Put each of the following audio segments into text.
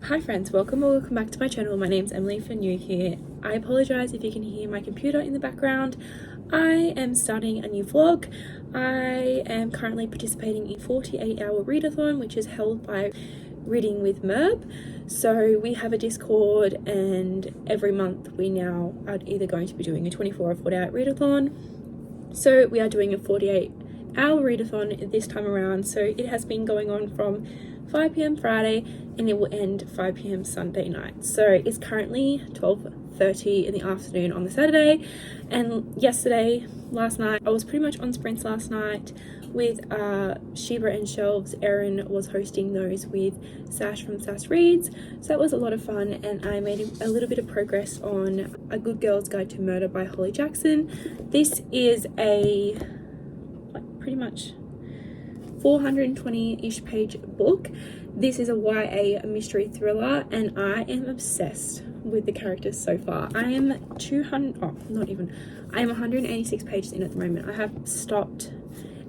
Hi friends, welcome back to my channel. My name's Emily for new here. I apologize if you can hear my computer in the background. I am starting a new vlog. I am currently participating in 48-hour readathon, which is held by Reading with Merb. So we have a Discord, and every month we now are either going to be doing a 24 or 48 readathon. So we are doing a 48-hour readathon this time around. So it has been going on from 5 p.m. Friday and it will end 5 p.m. Sunday night. So it's currently 12:30 in the afternoon on the Saturday, and last night I was pretty much on sprints last night with Sheba and Shelves. Erin was hosting those with Sash from Sash Reads, so that was a lot of fun, and I made a little bit of progress on A Good Girl's Guide to Murder by Holly Jackson. This is a pretty much 420-ish page book. This is a YA mystery thriller, and I am obsessed with the characters so far. I am 186 pages in at the moment. I have stopped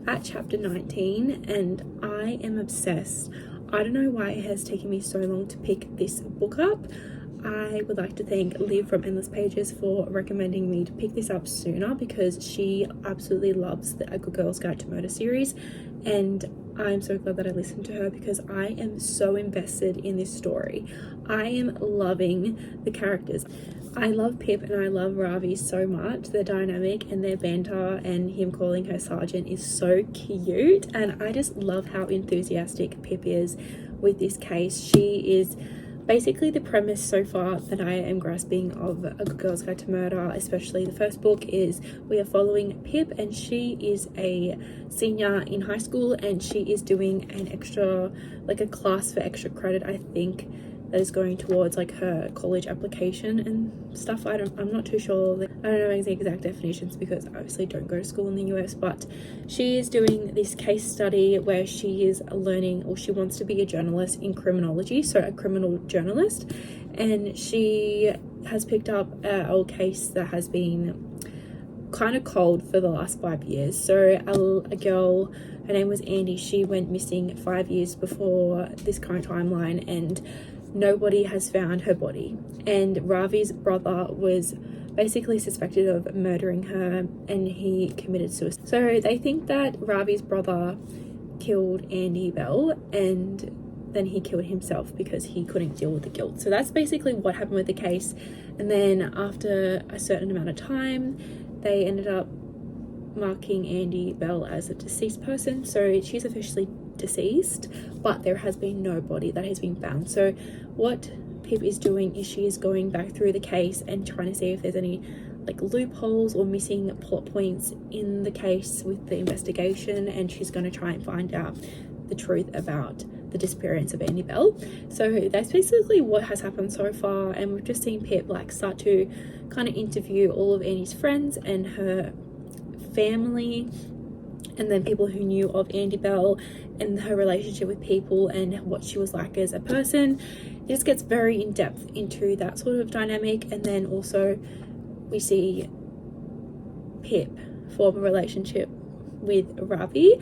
at chapter 19 and I am obsessed. I don't know why it has taken me so long to pick this book up. I would like to thank Liv from Endless Pages for recommending me to pick this up sooner, because she absolutely loves the A Good Girl's Guide to Murder series, and I'm so glad that I listened to her because I am so invested in this story. I am loving the characters. I love Pip and I love Ravi so much. Their dynamic and their banter, and him calling her Sergeant, is so cute, and I just love how enthusiastic Pip is with this case. She is basically the premise so far that I am grasping of A Good Girl's Guide to Murder, especially the first book, is we are following Pip, and she is a senior in high school, and she is doing an extra, like a class for extra credit, I think, that is going towards like her college application and stuff. I'm not too sure. I don't know the exact definitions because I obviously don't go to school in the US, but she is doing this case study where she is learning, or she wants to be a journalist in criminology, so a criminal journalist, and she has picked up an old case that has been kind of cold for the last 5 years. So a girl, her name was Andy, she went missing 5 years before this current timeline, and nobody has found her body, and Ravi's brother was basically suspected of murdering her, and he committed suicide. So they think that Ravi's brother killed Andy Bell, and then he killed himself because he couldn't deal with the guilt. So that's basically what happened with the case. And then after a certain amount of time, they ended up marking Andy Bell as a deceased person, so she's officially deceased, but there has been no body that has been found. So what Pip is doing is she is going back through the case and trying to see if there's any like loopholes or missing plot points in the case with the investigation, and she's going to try and find out the truth about the disappearance of Andy Bell. So that's basically what has happened so far, and we've just seen Pip like start to kind of interview all of Andy's friends and her family, and then people who knew of Andy Bell and her relationship with people and what she was like as a person. It just gets very in depth into that sort of dynamic. And then also we see Pip form a relationship with Ravi,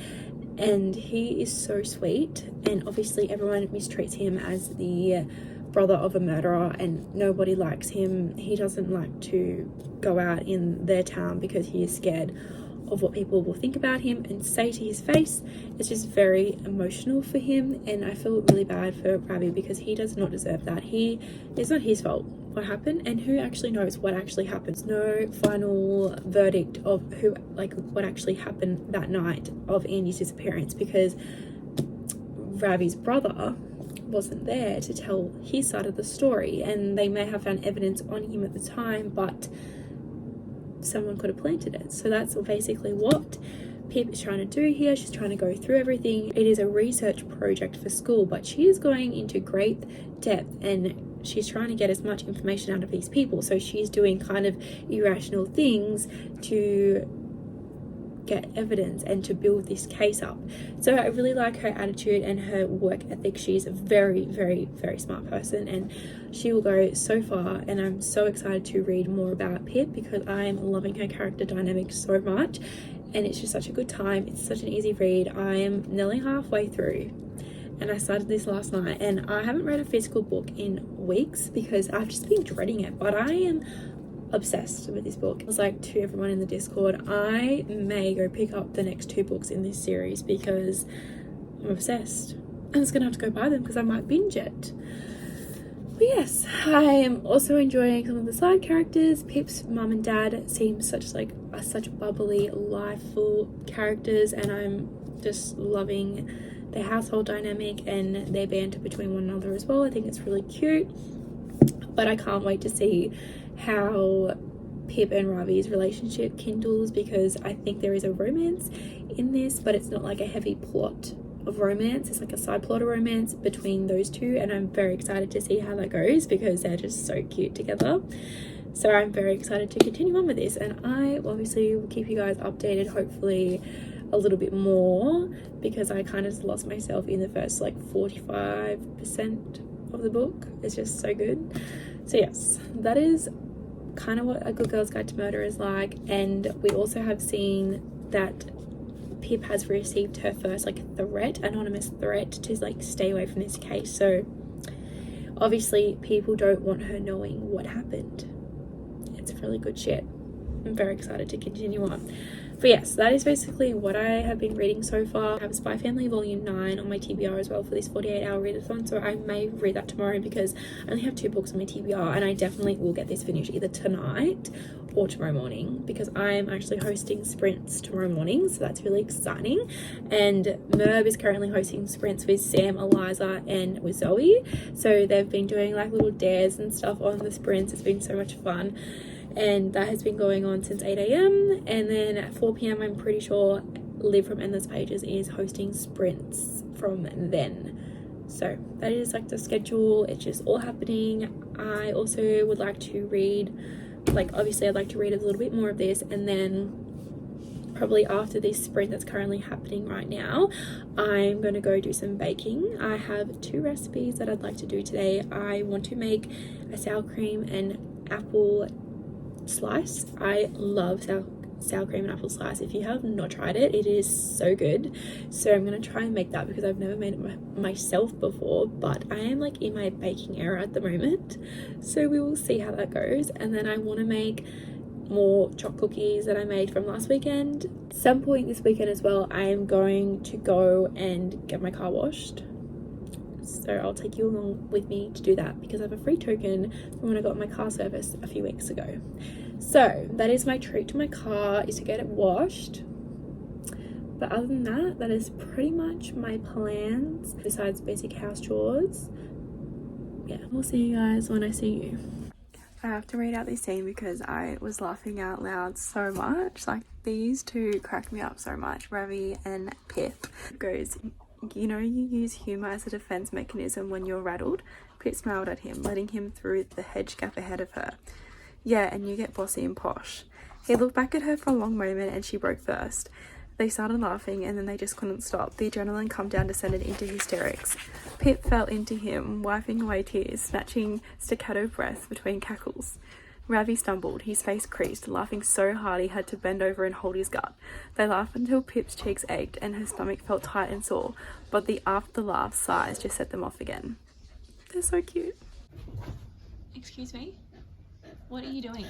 and he is so sweet, and obviously everyone mistreats him as the brother of a murderer and nobody likes him. He doesn't like to go out in their town because he is scared of what people will think about him and say to his face. It's just very emotional for him, and I feel really bad for Ravi because he does not deserve that. It's not his fault what happened, and who actually knows what actually happens. No final verdict of what actually happened that night of Andy's disappearance, because Ravi's brother wasn't there to tell his side of the story, and they may have found evidence on him at the time, but someone could have planted it. So that's basically what Pip is trying to do here. She's trying to go through everything. It is a research project for school, but she is going into great depth, and she's trying to get as much information out of these people. So she's doing kind of irrational things to get evidence and to build this case up. So I really like her attitude and her work ethic. She's a very, very, very smart person, and she will go so far, and I'm so excited to read more about Pip because I'm loving her character dynamic so much, and it's just such a good time. It's such an easy read. I am nearly halfway through, and I started this last night, and I haven't read a physical book in weeks because I've just been dreading it, but I am obsessed with this book. I was like to everyone in the Discord, I may go pick up the next 2 books in this series because I'm obsessed. I'm just gonna have to go buy them because I might binge it. But yes, I am also enjoying some of the side characters. Pip's mum and dad seem such bubbly, liveful characters, and I'm just loving their household dynamic and their banter between one another as well. I think it's really cute, but I can't wait to see how Pip and Ravi's relationship kindles, because I think there is a romance in this, but it's not like a heavy plot of romance. It's like a side plot of romance between those two, and I'm very excited to see how that goes because they're just so cute together. So I'm very excited to continue on with this, and I obviously will keep you guys updated, hopefully a little bit more, because I kind of lost myself in the first like 45% of the book. It's just so good. So yes, that is kind of what A Good Girl's Guide to Murder is like. And we also have seen that Pip has received her first like anonymous threat to like stay away from this case. So obviously people don't want her knowing what happened. It's really good shit. I'm very excited to continue on. But yes, that is basically what I have been reading so far. I have Spy Family Volume 9 on my TBR as well for this 48-hour readathon, so I may read that tomorrow because I only have 2 books on my TBR, and I definitely will get this finished either tonight or tomorrow morning, because I'm actually hosting sprints tomorrow morning, so that's really exciting. And Merb is currently hosting sprints with Sam, Eliza, and with Zoe, so they've been doing like little dares and stuff on the sprints. It's been so much fun, and that has been going on since 8 a.m. and then at 4 p.m. I'm pretty sure Liv from Endless Pages is hosting sprints from then. So that is like the schedule. It's just all happening. I also would like to read, like obviously I'd like to read a little bit more of this, and then probably after this sprint that's currently happening right now, I'm going to go do some baking. I have 2 recipes that I'd like to do today. I want to make a sour cream and apple slice. I love sour cream and apple slice. If you have not tried it, it is so good. So I'm going to try and make that because I've never made it myself before, but I am like in my baking era at the moment, so we will see how that goes. And then I want to make more choc cookies that I made from last weekend. Some point this weekend as well, I am going to go and get my car washed, so I'll take you along with me to do that because I have a free token from when I got my car service a few weeks ago. So that is my treat to my car, is to get it washed. But other than that, that is pretty much my plans besides basic house chores. Yeah, we'll see you guys when I see you. I have to read out this scene because I was laughing out loud so much. Like, these two crack me up so much, Ravi and Pip. It goes, you know, you use humour as a defence mechanism when you're rattled. Pip smiled at him, letting him through the hedge gap ahead of her. Yeah, and you get bossy and posh. He looked back at her for a long moment and she broke first. They started laughing and then they just couldn't stop. The adrenaline come down descended into hysterics. Pip fell into him, wiping away tears, snatching staccato breath between cackles. Ravi stumbled, his face creased, laughing so hard he had to bend over and hold his gut. They laughed until Pip's cheeks ached and her stomach felt tight and sore, but the after-laugh sighs just set them off again. They're so cute. Excuse me? What are you doing?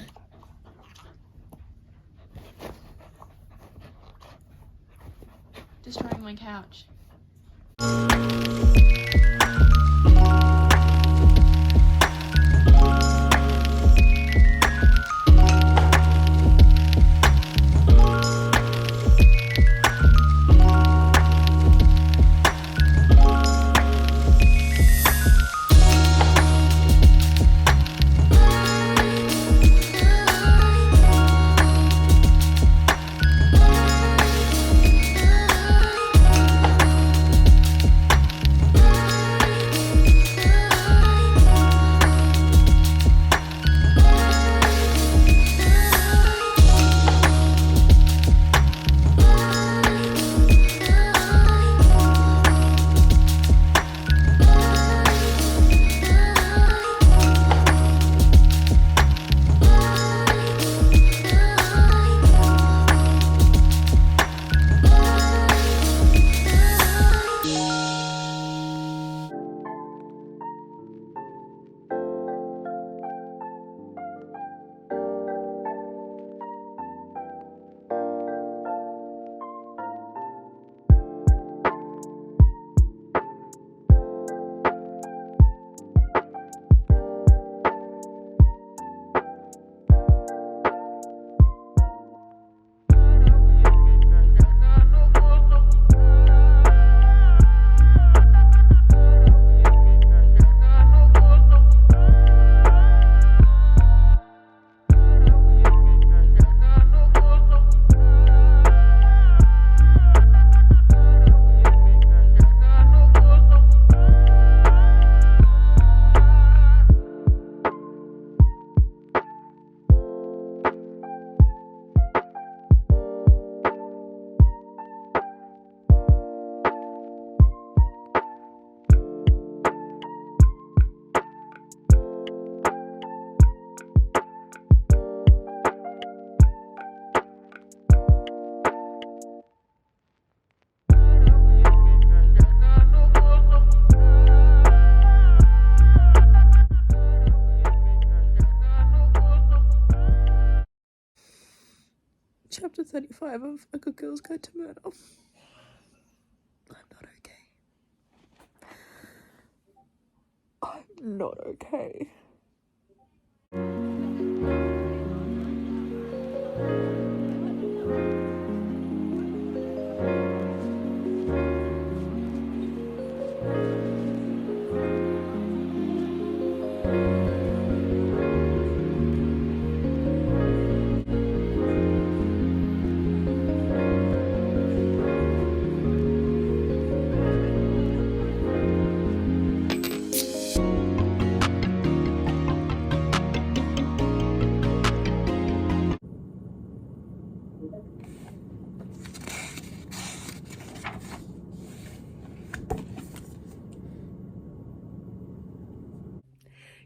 Destroying my couch. 35 of A Good Girl's Guide to Murder. I'm not okay. I'm not okay.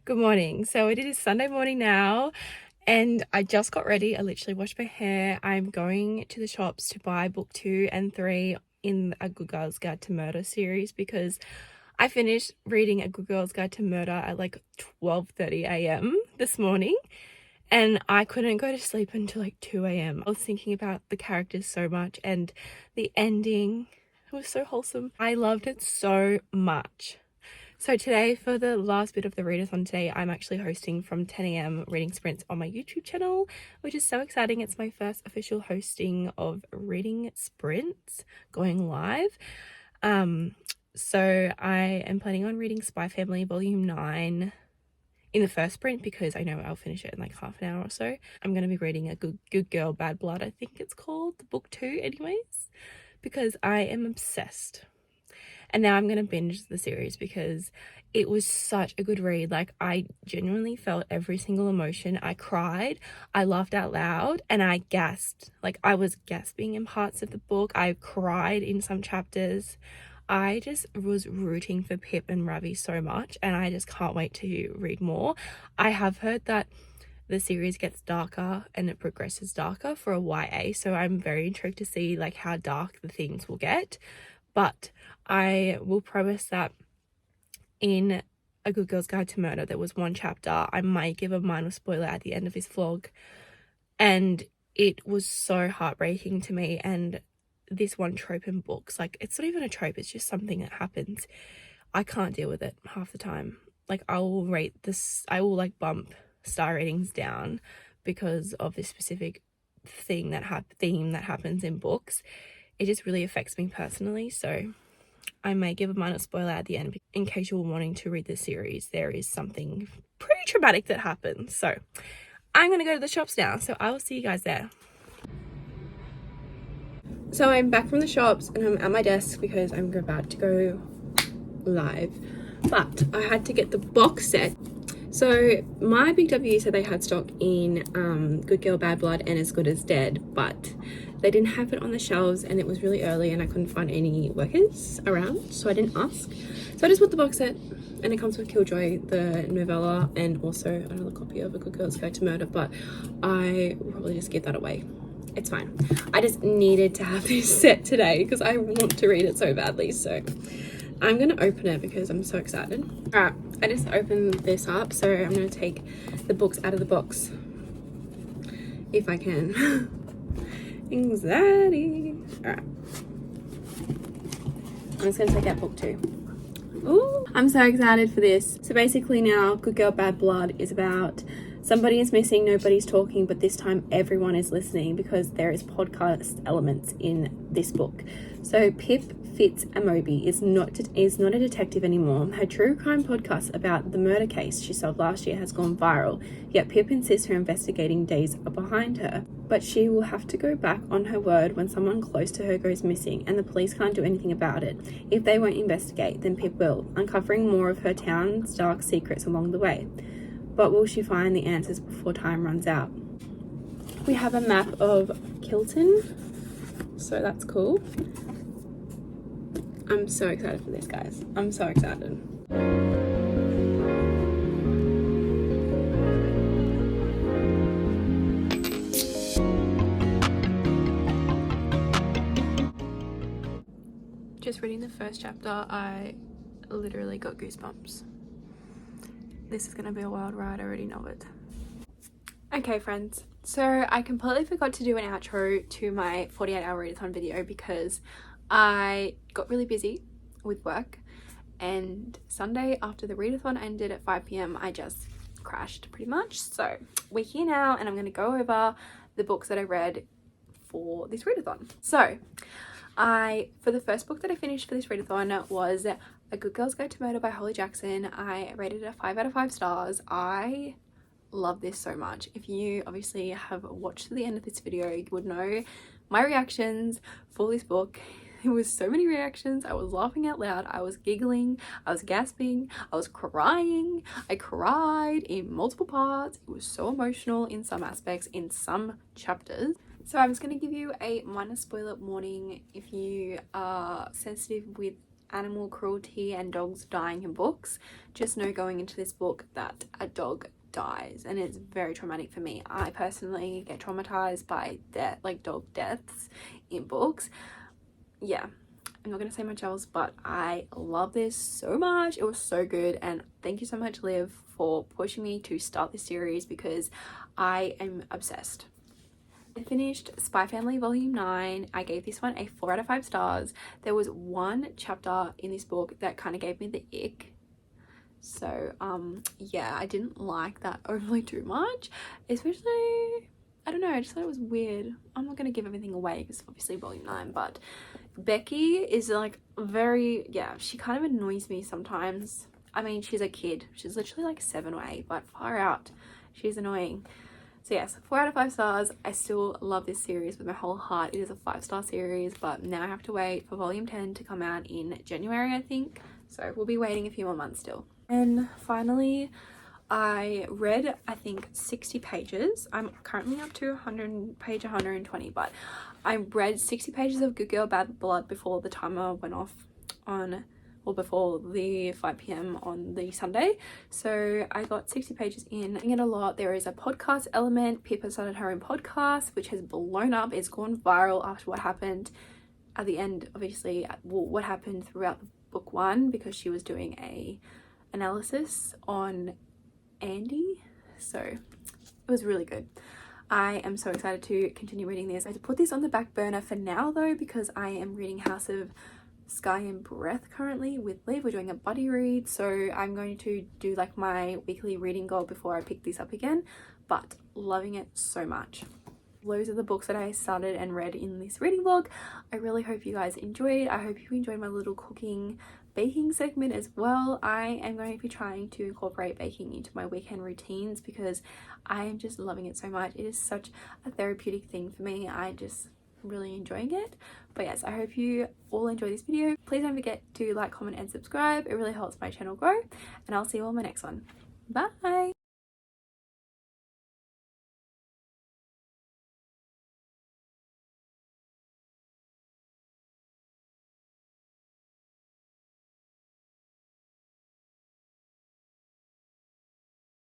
Good morning. So it is Sunday morning now and I just got ready. I literally washed my hair. I'm going to the shops to buy book 2 and 3 in A Good Girl's Guide to Murder series because I finished reading A Good Girl's Guide to Murder at like 12:30 a.m. this morning and I couldn't go to sleep until like 2 a.m. I was thinking about the characters so much and the ending. It was so wholesome. I loved it so much. So today, for the last bit of the readathon today, I'm actually hosting from 10 a.m. reading sprints on my YouTube channel, which is so exciting. It's my first official hosting of reading sprints going live. So I am planning on reading Spy Family Volume 9 in the first sprint because I know I'll finish it in like half an hour or so. I'm going to be reading A Good Girl, Bad Blood, I think it's called, the book 2 anyways, because I am obsessed. And now I'm going to binge the series because it was such a good read. Like, I genuinely felt every single emotion. I cried, I laughed out loud, and I gasped. Like, I was gasping in parts of the book. I cried in some chapters. I just was rooting for Pip and Ravi so much, and I just can't wait to read more. I have heard that the series gets darker and it progresses darker for a YA, so I'm very intrigued to see like how dark the themes will get. But I will promise that in A Good Girl's Guide to Murder, there was one chapter, I might give a minor spoiler at the end of this vlog, and it was so heartbreaking to me. And this one trope in books, like, it's not even a trope, it's just something that happens. I can't deal with it half the time. Like, I will like bump star ratings down because of this specific theme that happens in books. It just really affects me personally, so I may give a minor spoiler at the end in case you're wanting to read this series. There is something pretty traumatic that happens. So I'm going to go to the shops now, so I will see you guys there. So I'm back from the shops and I'm at my desk because I'm about to go live. But I had to get the box set. So my Big W said they had stock in Good Girl, Bad Blood and As Good as Dead, but they didn't have it on the shelves and it was really early and I couldn't find any workers around, so I didn't ask. So I just bought the box set and it comes with Killjoy, the novella, and also another copy of A Good Girl's Guide to Murder, but I will probably just give that away. It's fine. I just needed to have this set today because I want to read it so badly, so I'm going to open it because I'm so excited. Alright, I just opened this up, so I'm going to take the books out of the box if I can. Anxiety. Alright. I'm just going to take out book 2. Ooh, I'm so excited for this. So basically now, Good Girl, Bad Blood is about somebody is missing, nobody's talking, but this time everyone is listening because there is podcast elements in this book. So Pip Fitz-Amobi is not a detective anymore. Her true crime podcast about the murder case she solved last year has gone viral, yet Pip insists her investigating days are behind her. But she will have to go back on her word when someone close to her goes missing and the police can't do anything about it. If they won't investigate, then Pip will, uncovering more of her town's dark secrets along the way. But will she find the answers before time runs out? We have a map of Kilton, so that's cool. I'm so excited for this, guys. I'm so excited. Just reading the first chapter, I literally got goosebumps. This is gonna be a wild ride, I already know it. Okay, friends, So I completely forgot to do an outro to my 48-hour readathon video because I got really busy with work, and Sunday after the readathon ended at 5 p.m. I just crashed pretty much. So we're here now and I'm going to go over the books that I read for this readathon. So for the first book that I finished for this readathon was A Good Girl's Guide to Murder by Holly Jackson. I rated it a 5 out of 5 stars. I love this so much. If you obviously have watched to the end of this video, you would know my reactions for this book. There was so many reactions. I was laughing out loud, I was giggling, I was gasping, I was crying. I cried in multiple parts. It was so emotional in some aspects, in some chapters. So I'm just going to give you a minor spoiler warning if you are sensitive with animal cruelty and dogs dying in books. Just know going into this book that a dog dies, and it's very traumatic for me. I personally get traumatized by dog deaths in books. Yeah, I'm not gonna say much else, but I love this so much. It was so good, and thank you so much, Liv, for pushing me to start this series because I am obsessed. I finished Spy Family Volume 9. I gave this one a 4 out of 5 stars. There was one chapter in this book that kind of gave me the ick. So yeah, I didn't like that overly too much, especially, I don't know, I just thought it was weird. I'm not gonna give everything away because obviously volume 9, but Becky is like she kind of annoys me sometimes. I mean, she's a kid, she's literally like 7 or 8, but far out, she's annoying. So yes, 4 out of 5 stars. I still love this series with my whole heart. It is a 5-star series, but now I have to wait for volume 10 to come out in January, I think. So we'll be waiting a few more months still. And finally, I read, I think, 60 pages. I'm currently up to page 120, but I read 60 pages of Good Girl Bad Blood before the timer went off before the 5 p.m. on the Sunday. So I got 60 pages in. I get a lot. There is a podcast element. Pippa started her own podcast, which has blown up. It's gone viral after what happened at the end, obviously, what happened throughout book 1, because she was doing a analysis on Andy. So it was really good. I am so excited to continue reading this. I had to put this on the back burner for now though, because I am reading House of Sky and Breath currently with Liv. We're doing a buddy read, so I'm going to do like my weekly reading goal before I pick this up again, but loving it so much. Those are the books that I started and read in this reading vlog. I really hope you guys enjoyed. I hope you enjoyed my little cooking baking segment as well. I am going to be trying to incorporate baking into my weekend routines because I am just loving it so much. It is such a therapeutic thing for me. I just really enjoying it. But yes, I hope you all enjoy this video. Please don't forget to like, comment and subscribe. It really helps my channel grow, and I'll see you on my next one. Bye.